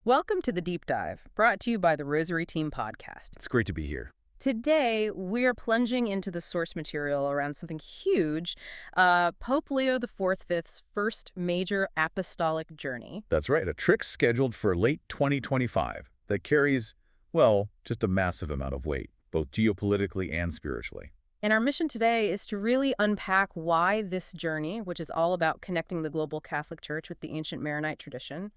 Welcome to the Deep Dive, brought to you by the Rosary Team Podcast. It's great to be here. Today, we're plunging into the source material around something huge, Pope Leo XIV's first major apostolic journey. That's right, a trip scheduled for late 2025 that carries, well, just a massive amount of weight, both geopolitically and spiritually. And our mission today is to really unpack why this journey, which is all about connecting the global Catholic Church with the ancient Maronite tradition,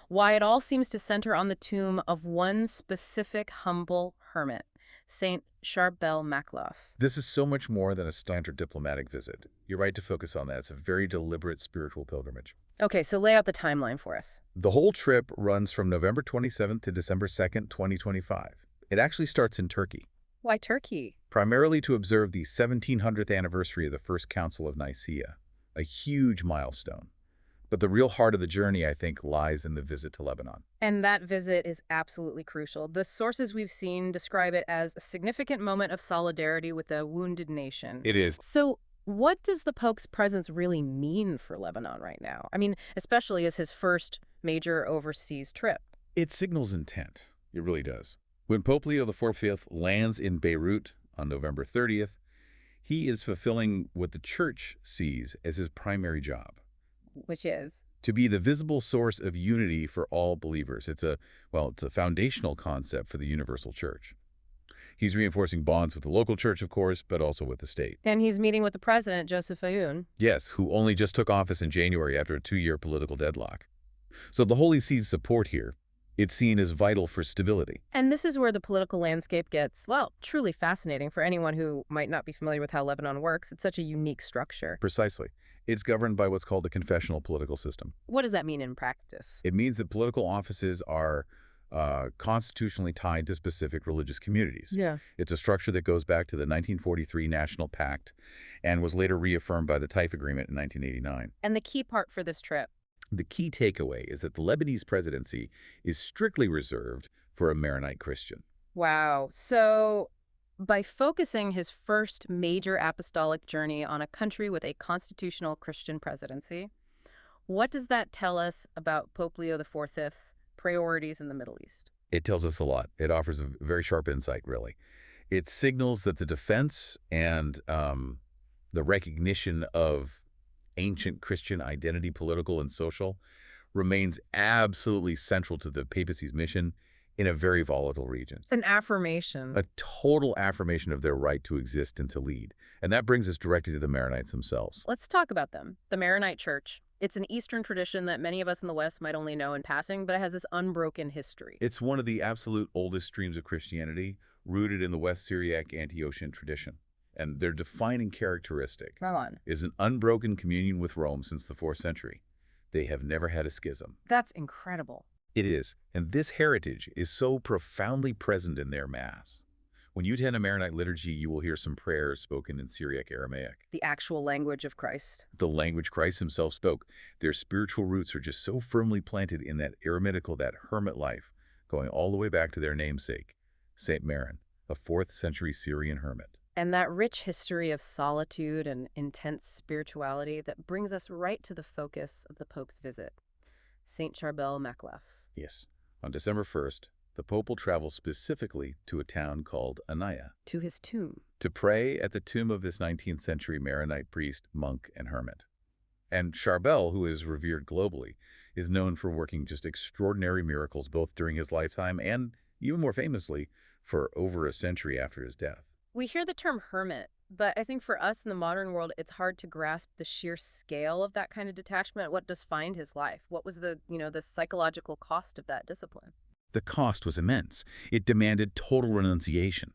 why it all seems to center on the tomb of one specific humble hermit, Saint Charbel Makhlouf. This is so much more than a standard diplomatic visit. You're right to focus on that. It's a very deliberate spiritual pilgrimage. Okay, so lay out the timeline for us. The whole trip runs from November 27th to December 2nd, 2025. It actually starts in Turkey. Why Turkey? Primarily to observe the 1700th anniversary of the First Council of Nicaea, a huge milestone. But the real heart of the journey, I think, lies in the visit to Lebanon. And that visit is absolutely crucial. The sources we've seen describe it as a significant moment of solidarity with a wounded nation. It is. So what does the Pope's presence really mean for Lebanon right now? I mean, especially as his first major overseas trip. It signals intent. It really does. When Pope Leo XIV lands in Beirut on November 30th, he is fulfilling what the Church sees as his primary job. Which is? To be the visible source of unity for all believers. It's a foundational concept for the universal church. He's reinforcing bonds with the local church, of course, but also with the state. And he's meeting with the president, Joseph Aoun. Yes, who only just took office in January after a 2-year political deadlock. So the Holy See's support here, it's seen as vital for stability. And this is where the political landscape gets, well, truly fascinating for anyone who might not be familiar with how Lebanon works. It's such a unique structure. Precisely. It's governed by what's called a confessional political system. What does that mean in practice? It means that political offices are constitutionally tied to specific religious communities. Yeah. It's a structure that goes back to the 1943 National Pact and was later reaffirmed by the Taif Agreement in 1989. And the key part for this trip? The key takeaway is that the Lebanese presidency is strictly reserved for a Maronite Christian. Wow. So by focusing his first major apostolic journey on a country with a constitutional Christian presidency, what does that tell us about Pope Leo XIV's priorities in the Middle East? It tells us a lot. It offers a very sharp insight, really. It signals that the defense and the recognition of ancient Christian identity, political and social, remains absolutely central to the papacy's mission in a very volatile region. It's an affirmation. A total affirmation of their right to exist and to lead. And that brings us directly to the Maronites themselves. Let's talk about them. The Maronite Church. It's an Eastern tradition that many of us in the West might only know in passing, but it has this unbroken history. It's one of the absolute oldest streams of Christianity, rooted in the West Syriac Antiochian tradition. And their defining characteristic is an unbroken communion with Rome since the 4th century. They have never had a schism. That's incredible. It is, and this heritage is so profoundly present in their Mass. When you attend a Maronite liturgy, you will hear some prayers spoken in Syriac Aramaic. The actual language of Christ. The language Christ himself spoke. Their spiritual roots are just so firmly planted in that eremitical, that hermit life, going all the way back to their namesake, Saint Maron, a 4th century Syrian hermit. And that rich history of solitude and intense spirituality that brings us right to the focus of the Pope's visit, Saint Charbel Makhlouf. Yes. On December 1st, the Pope will travel specifically to a town called Anaya. To his tomb. To pray at the tomb of this 19th century Maronite priest, monk, and hermit. And Charbel, who is revered globally, is known for working just extraordinary miracles both during his lifetime and, even more famously, for over a century after his death. We hear the term hermit, but I think for us in the modern world, it's hard to grasp the sheer scale of that kind of detachment. What defined his life? What was the psychological cost of that discipline? The cost was immense. It demanded total renunciation.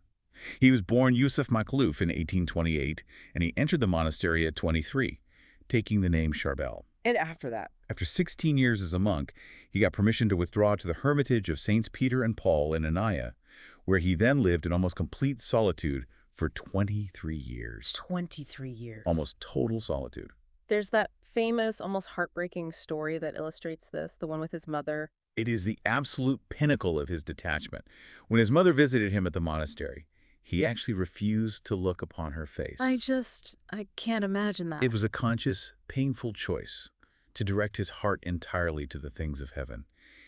He was born Yusuf Makhlouf in 1828, and he entered the monastery at 23, taking the name Charbel. And after that? After 16 years as a monk, he got permission to withdraw to the hermitage of Saints Peter and Paul in Anaya, where he then lived in almost complete solitude for 23 years. 23 years. Almost total solitude. There's that famous, almost heartbreaking story that illustrates this, the one with his mother. It is the absolute pinnacle of his detachment. When his mother visited him at the monastery, he actually refused to look upon her face. I can't imagine that. It was a conscious, painful choice to direct his heart entirely to the things of heaven.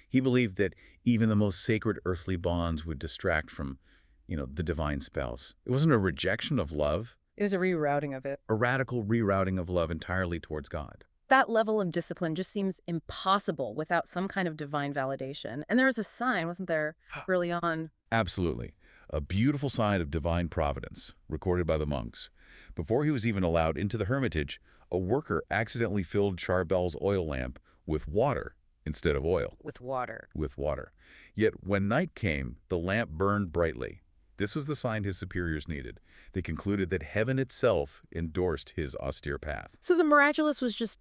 He believed that even the most sacred earthly bonds would distract from, the divine spouse. It wasn't a rejection of love, It was a rerouting of it. a radical rerouting of love entirely towards God. That level of discipline just seems impossible without some kind of divine validation. And there was a sign, wasn't there, early on? Absolutely. A beautiful sign of divine providence, recorded by the monks. Before he was even allowed into the hermitage, a worker accidentally filled Charbel's oil lamp with water instead of oil. With water. With water. Yet when night came, the lamp burned brightly. This was the sign his superiors needed. They concluded that heaven itself endorsed his austere path. So the miraculous was just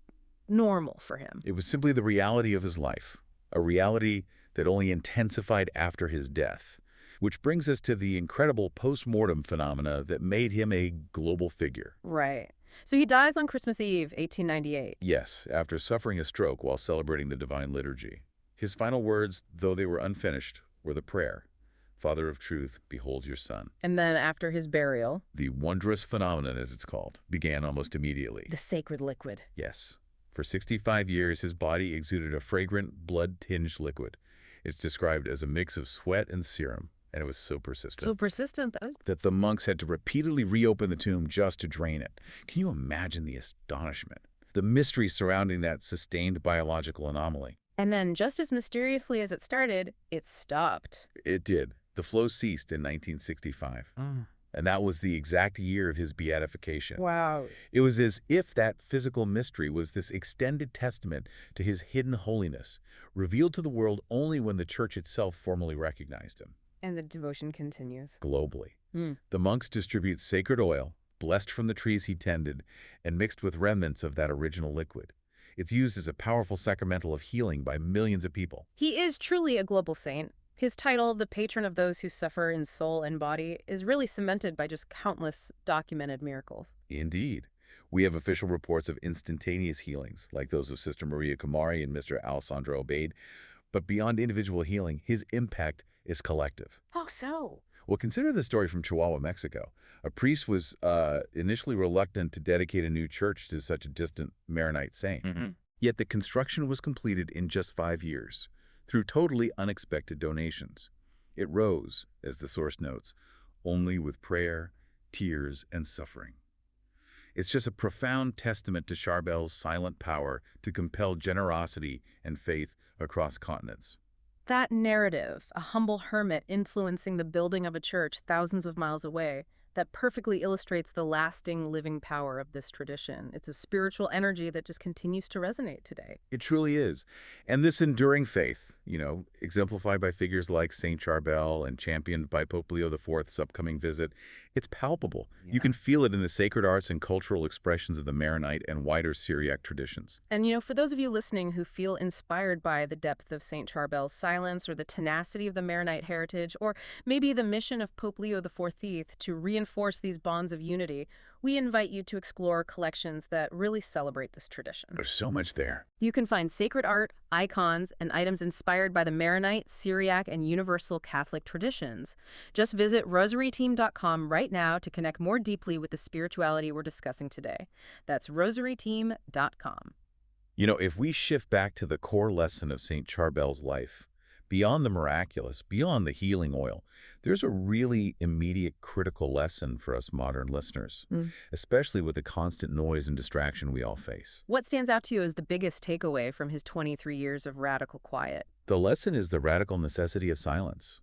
normal for him. It was simply the reality of his life, a reality that only intensified after his death, which brings us to the incredible post-mortem phenomena that made him a global figure. Right. So he dies on Christmas Eve, 1898. Yes, after suffering a stroke while celebrating the Divine Liturgy. His final words, though they were unfinished, were the prayer, "Father of truth, behold your Son." And then after his burial, The wondrous phenomenon, as it's called, began almost immediately. the sacred liquid. Yes. For 65 years, his body exuded a fragrant, blood-tinged liquid. It's described as a mix of sweat and serum, and it was so persistent So persistent, that is. that the monks had to repeatedly reopen the tomb just to drain it. Can you imagine the astonishment? The mystery surrounding that sustained biological anomaly. And then, just as mysteriously as it started, it stopped. It did. The flow ceased in 1965. And that was the exact year of his beatification. Wow. It was as if that physical mystery was this extended testament to his hidden holiness, revealed to the world only when the Church itself formally recognized him. And the devotion continues. Globally. The monks distribute sacred oil, blessed from the trees he tended, and mixed with remnants of that original liquid. It's used as a powerful sacramental of healing by millions of people. He is truly a global saint. His title, the patron of those who suffer in soul and body, is really cemented by just countless documented miracles. Indeed. We have official reports of instantaneous healings, like those of Sister Maria Camari and Mr. Alessandro Obeid. But beyond individual healing, his impact is collective. Oh, so? Well, consider the story from Chihuahua, Mexico. A priest was initially reluctant to dedicate a new church to such a distant Maronite saint. Yet the construction was completed in just 5 years, through totally unexpected donations. It rose, as the source notes, only with prayer, tears, and suffering. It's just a profound testament to Charbel's silent power to compel generosity and faith across continents. That narrative, a humble hermit influencing the building of a church thousands of miles away, that perfectly illustrates the lasting, living power of this tradition. It's a spiritual energy that just continues to resonate today. It truly is. And this enduring faith, exemplified by figures like Saint Charbel and championed by Pope Leo XIV's upcoming visit, it's palpable. Yeah. You can feel it in the sacred arts and cultural expressions of the Maronite and wider Syriac traditions. And, for those of you listening who feel inspired by the depth of Saint Charbel's silence or the tenacity of the Maronite heritage, or maybe the mission of Pope Leo XIV to reinforce these bonds of unity, we invite you to explore collections that really celebrate this tradition. There's so much there. You can find sacred art, icons, and items inspired by the Maronite, Syriac, and Universal Catholic traditions. Just visit rosaryteam.com right now to connect more deeply with the spirituality we're discussing today. That's rosaryteam.com. If we shift back to the core lesson of Saint Charbel's life, beyond the miraculous, beyond the healing oil, there's a really immediate critical lesson for us modern listeners, especially with the constant noise and distraction we all face. What stands out to you as the biggest takeaway from his 23 years of radical quiet? The lesson is the radical necessity of silence.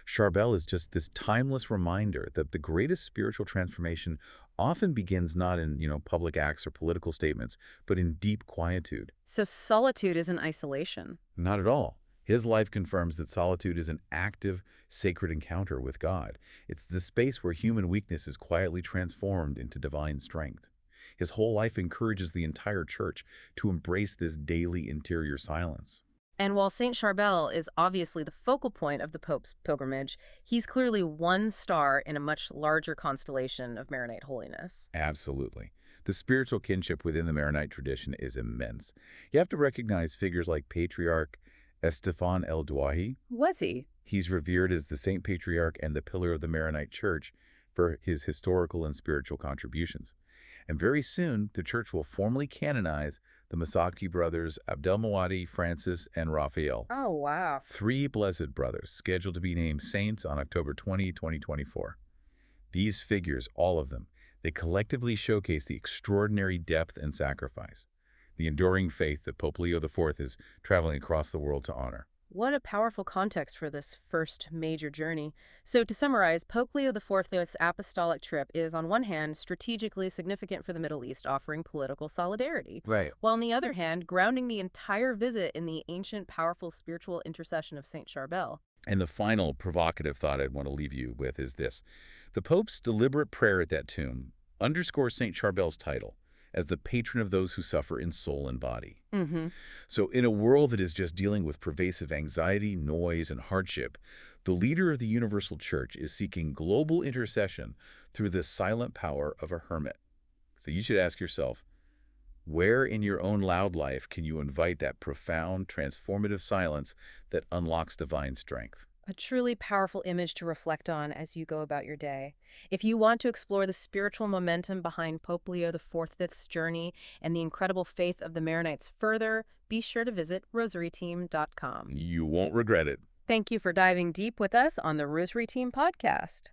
Charbel is just this timeless reminder that the greatest spiritual transformation often begins not in, public acts or political statements, but in deep quietude. So solitude isn't isolation. Not at all. His life confirms that solitude is an active, sacred encounter with God. It's the space where human weakness is quietly transformed into divine strength. His whole life encourages the entire Church to embrace this daily interior silence. And while Saint Charbel is obviously the focal point of the Pope's pilgrimage, he's clearly one star in a much larger constellation of Maronite holiness. Absolutely. The spiritual kinship within the Maronite tradition is immense. You have to recognize figures like Patriarch Esteban El Douahi. Was he? He's revered as the Saint Patriarch and the pillar of the Maronite Church for his historical and spiritual contributions. And very soon, the Church will formally canonize the Masaki brothers Abdelmawadi, Francis, and Raphael. Oh, wow. 3 blessed brothers scheduled to be named saints on October 20, 2024. These figures, all of them, they collectively showcase the extraordinary depth and sacrifice, the enduring faith that Pope Leo XIV is traveling across the world to honor. What a powerful context for this first major journey. So to summarize, Pope Leo XIV's apostolic trip is, on one hand, strategically significant for the Middle East, offering political solidarity, Right. while on the other hand, grounding the entire visit in the ancient, powerful spiritual intercession of Saint Charbel. And the final provocative thought I'd want to leave you with is this. The Pope's deliberate prayer at that tomb underscores Saint Charbel's title as the patron of those who suffer in soul and body. Mm-hmm. So in a world that is just dealing with pervasive anxiety, noise, and hardship, the leader of the Universal Church is seeking global intercession through the silent power of a hermit. So you should ask yourself, where in your own loud life can you invite that profound, transformative silence that unlocks divine strength? A truly powerful image to reflect on as you go about your day. If you want to explore the spiritual momentum behind Pope Leo XIV's journey and the incredible faith of the Maronites further, be sure to visit rosaryteam.com. You won't regret it. Thank you for diving deep with us on the Rosary Team Podcast.